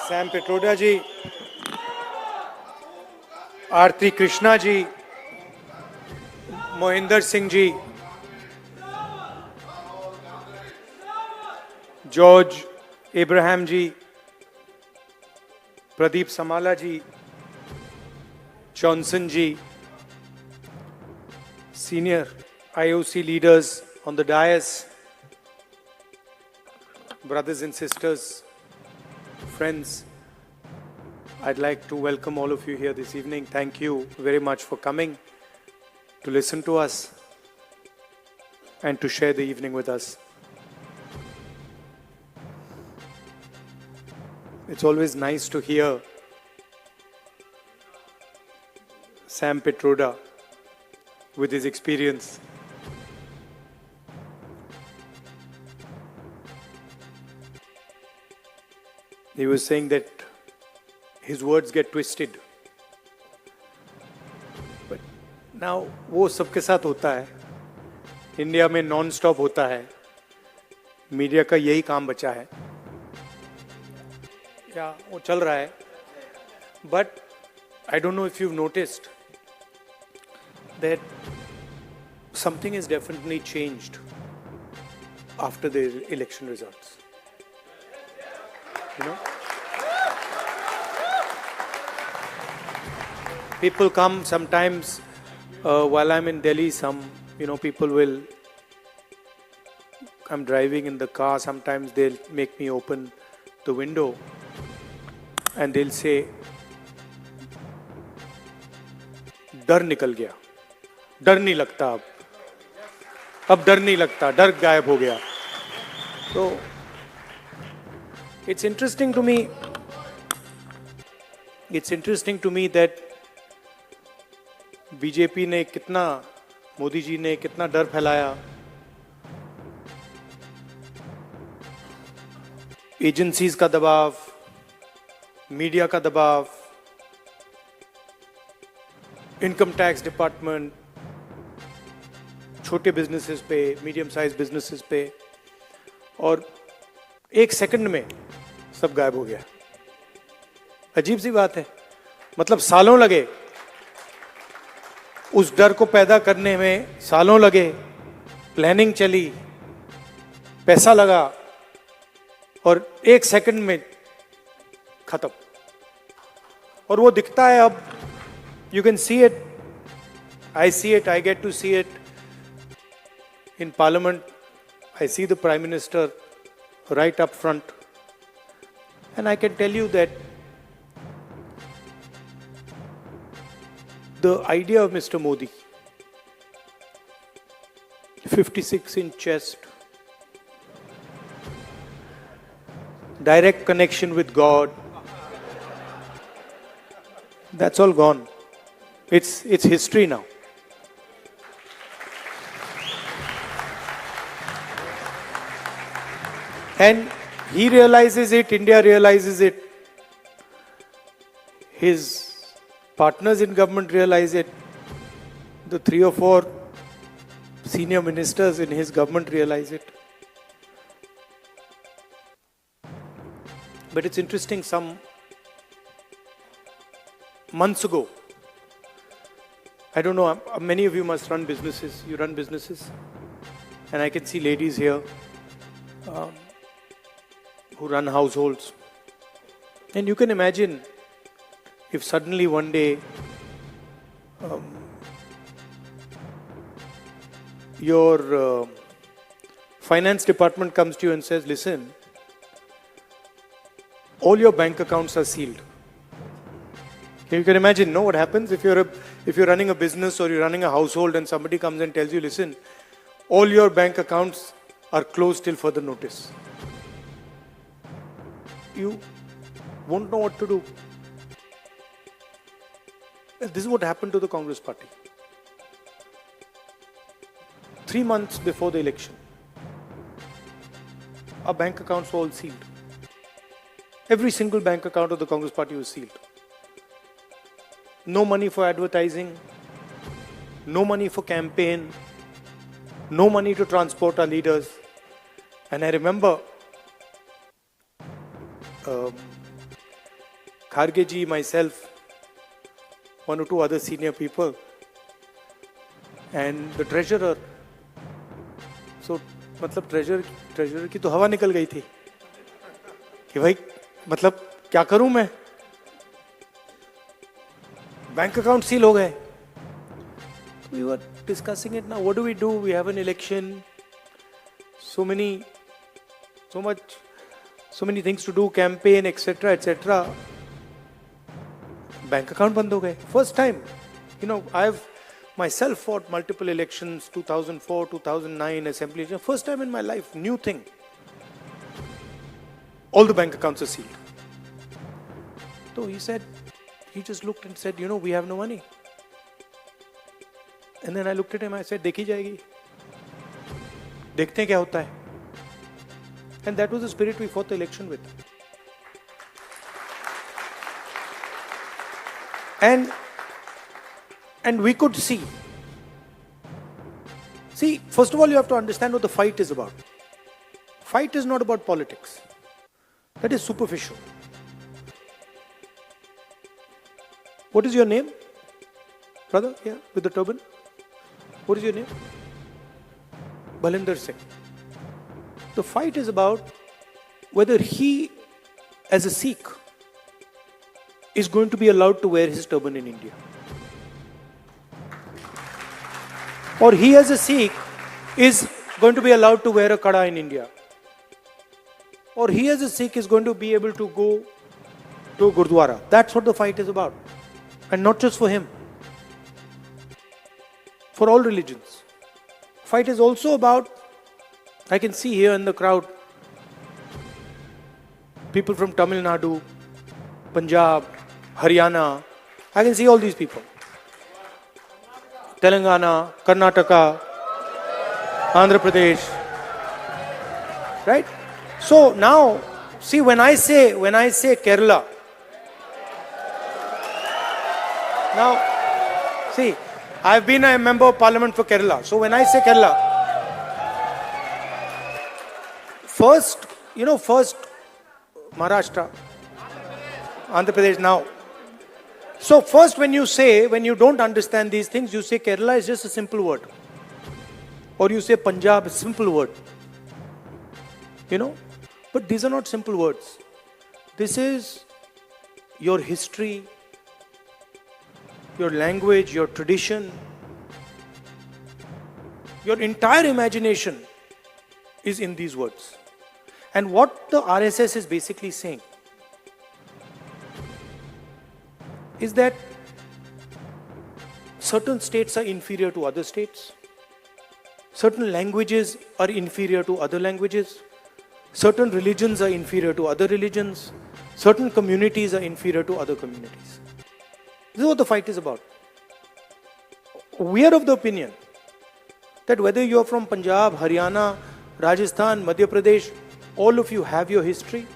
Sam Petroda ji, Aarti Krishna ji, Mohinder Singh ji, George Abraham ji, Pradeep Samala ji, Johnson ji, senior IOC leaders on the dais, brothers and sisters, friends, I'd like to welcome all of you here this evening. Thank you very much for coming to listen to us and to share the evening with us. It's always nice to hear Sam Petroda with his experience. He was saying that his words get twisted. But now वो सबके साथ होता है. India में non stop होता है. Media का यही काम बचा है. या वो चल रहा है. But I don't know if you've noticed that something has definitely changed after the election results. You know? People come sometimes while I'm in Delhi, people will, I'm driving in the car, sometimes they'll make me open the window and they'll say, डर निकल गया, डर नहीं लगता अब डर नहीं लगता, डर गायब हो गया. तो it's interesting to me that BJP ने कितना, मोदी जी ने कितना डर फैलाया. एजेंसीज का दबाव, मीडिया का दबाव, इनकम टैक्स डिपार्टमेंट, छोटे बिजनेसेस पे, मीडियम साइज बिजनेसेस पे, और एक सेकंड में सब गायब हो गया. अजीब सी बात है. मतलब सालों लगे उस डर को पैदा करने में, सालों लगे, प्लानिंग चली, पैसा लगा, और एक सेकंड में खत्म. और वो दिखता है अब. You can see it. I see it. I get to see it in Parliament. I see the Prime Minister right up front. And I can tell you that the idea of Mr. Modi, 56-inch chest, direct connection with God, that's all gone. It's history now. And he realizes it, India realizes it, his partners in government realize it, the 3 or 4 senior ministers in his government realize it. But it's interesting, some months ago, I don't know, many of you must run businesses. You run businesses. And I can see ladies here who run households. And you can imagine if suddenly one day your finance department comes to you and says, listen, all your bank accounts are sealed. You can imagine, no, what happens if you're running a business or you're running a household and somebody comes and tells you, listen, all your bank accounts are closed till further notice. You won't know what to do. This is what happened to the Congress party. 3 months before the election, our bank accounts were all sealed. Every single bank account of the Congress party was sealed. No money for advertising, no money for campaign, no money to transport our leaders. And I remember Kharge ji, myself, one or two other senior people, and the treasurer. So, मतलब treasurer की तो हवा निकल गई थी कि भाई मतलब क्या करूं मैं, बैंक अकाउंट सील हो गए. We were discussing it now. What do we do? We have an election. So many things to do, campaign, etc., etc. Bank account band ho gaye. First time, I've myself fought multiple elections, 2004, 2009, assembly. First time in my life, new thing. All the bank accounts are sealed. So he just looked and said, we have no money. And then I looked at him, I said, देखी जाएगी, देखते हैं क्या होता है. And that was the spirit we fought the election with. And we could see, first of all, you have to understand what the fight is about. Fight is not about politics. That is superficial. What is your name? Brother, yeah, with the turban. What is your name? Balinder Singh. The fight is about whether he, as a Sikh, is going to be allowed to wear his turban in India. Or he, as a Sikh, is going to be allowed to wear a kada in India. Or he, as a Sikh, is going to be able to go to a Gurdwara. That's what the fight is about. And not just for him. For all religions. Fight is also about, I can see here in the crowd, people from Tamil Nadu, Punjab, Haryana. I can see all these people. Telangana, Karnataka, Andhra Pradesh. Right? So now, see, when I say Kerala, now, see, I've been a member of parliament for Kerala. So when I say Kerala, first Maharashtra, Andhra Pradesh now. So first when you don't understand these things, you say Kerala is just a simple word. Or you say Punjab is a simple word. But these are not simple words. This is your history, your language, your tradition, your entire imagination is in these words. And what the RSS is basically saying is that certain states are inferior to other states, certain languages are inferior to other languages, certain religions are inferior to other religions, certain communities are inferior to other communities. This is what the fight is about. We are of the opinion that whether you are from Punjab, Haryana, Rajasthan, Madhya Pradesh, all of you have your history,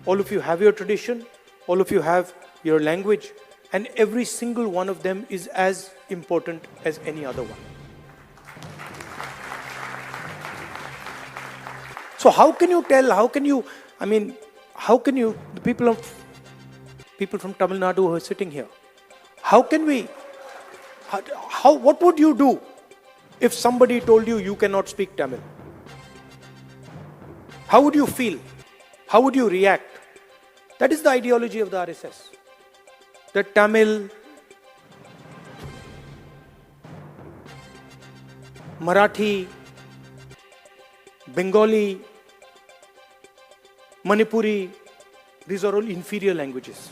all of you have your tradition, all of you have your language, and every single one of them is as important as any other one. So how can you, the people from Tamil Nadu who are sitting here, what would you do if somebody told you cannot speak Tamil? How would you feel? How would you react? That is the ideology of the RSS. That Tamil, Marathi, Bengali, Manipuri, these are all inferior languages.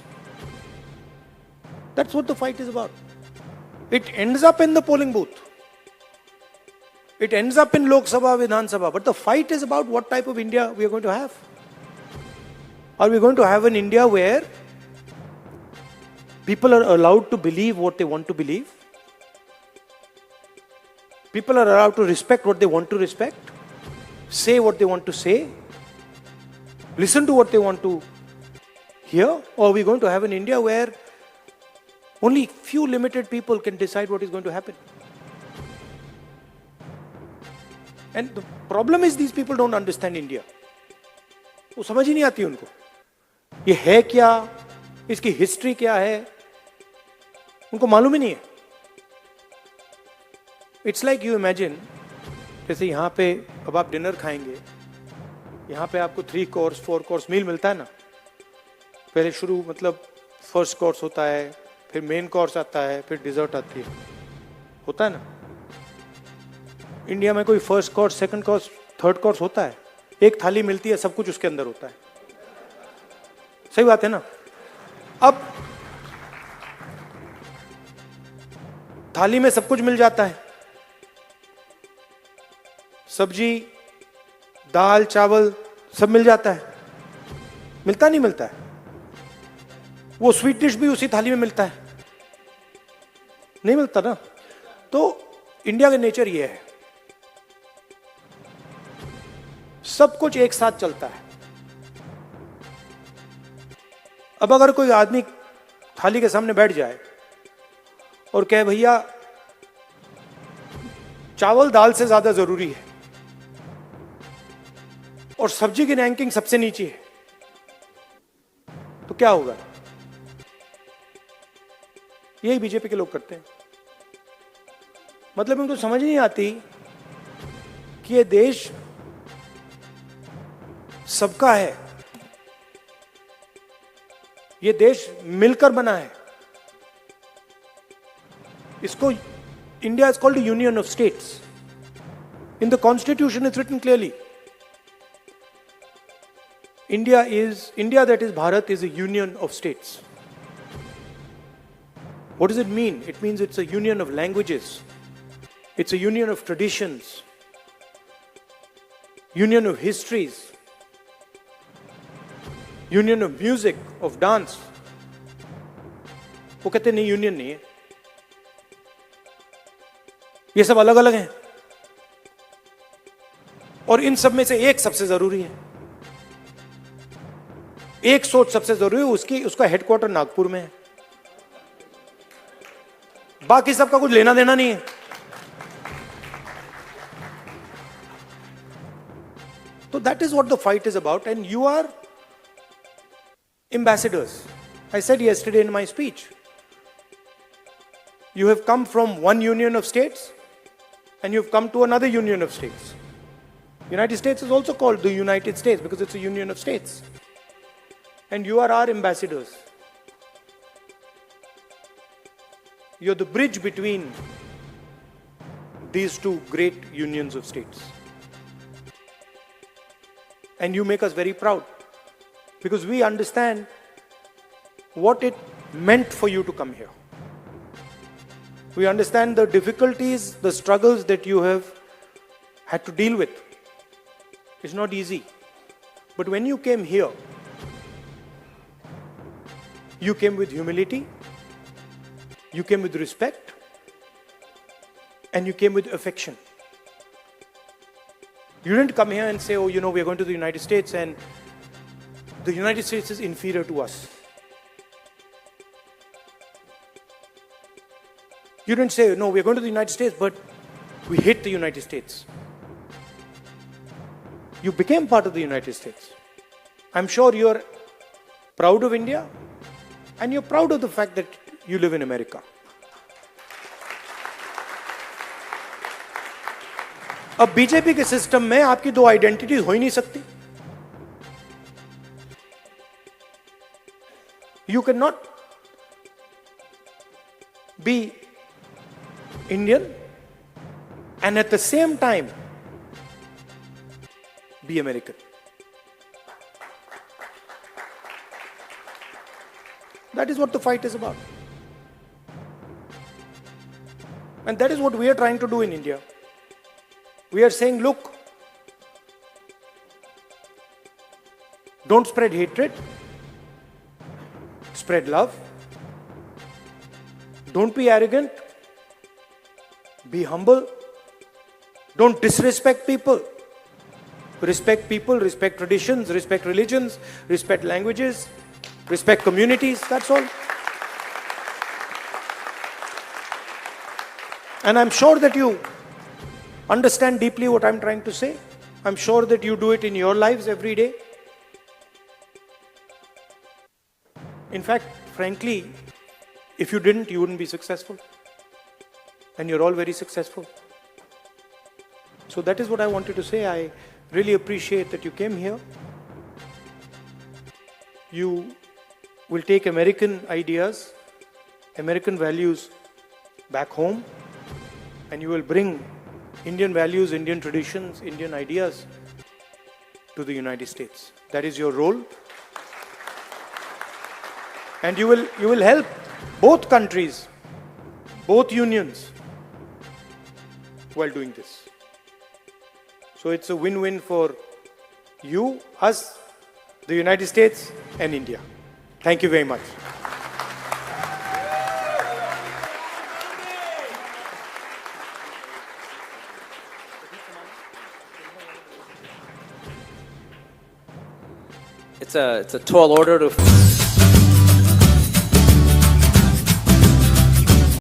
That's what the fight is about. It ends up in the polling booth. It ends up in Lok Sabha, Vidhan Sabha. But the fight is about what type of India we are going to have. Are we going to have an India where people are allowed to believe what they want to believe? People are allowed to respect what they want to respect, say what they want to say, listen to what they want to hear? Or are we going to have an India where only few limited people can decide what is going to happen? And the problem is these people don't understand India. वो समझ ही नहीं आती उनको. ये है क्या, इसकी history क्या है, उनको मालूम ही नहीं है। इट्स लाइक यू इमेजिन, जैसे यहां पे अब आप डिनर खाएंगे, यहां पे आपको 3 कोर्स 4 कोर्स मील मिलता है ना। पहले शुरू मतलब फर्स्ट कोर्स होता है, फिर मेन कोर्स आता है, फिर डिजर्ट आती है, होता है ना। इंडिया में कोई first course, second course, third course होता है? एक थाली मिलती है, सब कुछ उसके अंदर होता है। सही बात है ना। अब थाली में सब कुछ मिल जाता है, सब्जी, दाल, चावल सब मिल जाता है। मिलता नहीं मिलता है? वो स्वीट डिश भी उसी थाली में मिलता है? नहीं मिलता ना। तो इंडिया का नेचर ये है, सब कुछ एक साथ चलता है। अब अगर कोई आदमी थाली के सामने बैठ जाए और कहे भैया चावल दाल से ज्यादा जरूरी है और सब्जी की रैंकिंग सबसे नीचे है, तो क्या होगा? यही बीजेपी के लोग करते हैं। मतलब उनको समझ नहीं आती कि ये देश सबका है, ये देश मिलकर बना है। इसको India is called union of states. In the constitution is written clearly, India that is Bharat is a union of states. What does it mean? It means it's a union of languages. It's a union of traditions. Union of histories. Union of music, of dance. वो कहते नहीं, union नहीं है, ये सब अलग अलग हैं। और इन सब में से एक सबसे जरूरी है, एक सोच सबसे जरूरी है, उसका हेडक्वार्टर नागपुर में है, बाकी सबका कुछ लेना देना नहीं है। तो that is what the fight is about, and you are ambassadors. I said yesterday in my speech, you have come from one union of states and you've come to another union of states. United States is also called the United States because it's a union of states. And you are our ambassadors. You're the bridge between these two great unions of states. And you make us very proud, because we understand what it meant for you to come here. We understand the difficulties, the struggles that you have had to deal with. It's not easy. But when you came here, you came with humility, you came with respect, and you came with affection. You didn't come here and say, oh, you know, we're going to the United States and the United States is inferior to us. You didn't say, no, we're going to the United States, but we hate the United States. You became part of the United States. I'm sure you're proud of India and you're proud of the fact that you live in America. अब BJP के system में आपकी दो identities हो ही नहीं सकती. You cannot be Indian and at the same time be American. That is what the fight is about. And that is what we are trying to do in India. We are saying, look, don't spread hatred, spread love. Don't be arrogant, be humble. Don't disrespect people. Respect people, respect traditions, respect religions, respect languages, respect communities, that's all. And I'm sure that you understand deeply what I'm trying to say. I'm sure that you do it in your lives every day. In fact, frankly, if you didn't, you wouldn't be successful. And you're all very successful. So that is what I wanted to say. I really appreciate that you came here. You will take American ideas, American values back home, and you will bring Indian values, Indian traditions, Indian ideas to the United States. That is your role. And you will help both countries, both unions, while doing this. So it's a win-win for you, us, the United States, and India. Thank you very much. It's a tall order to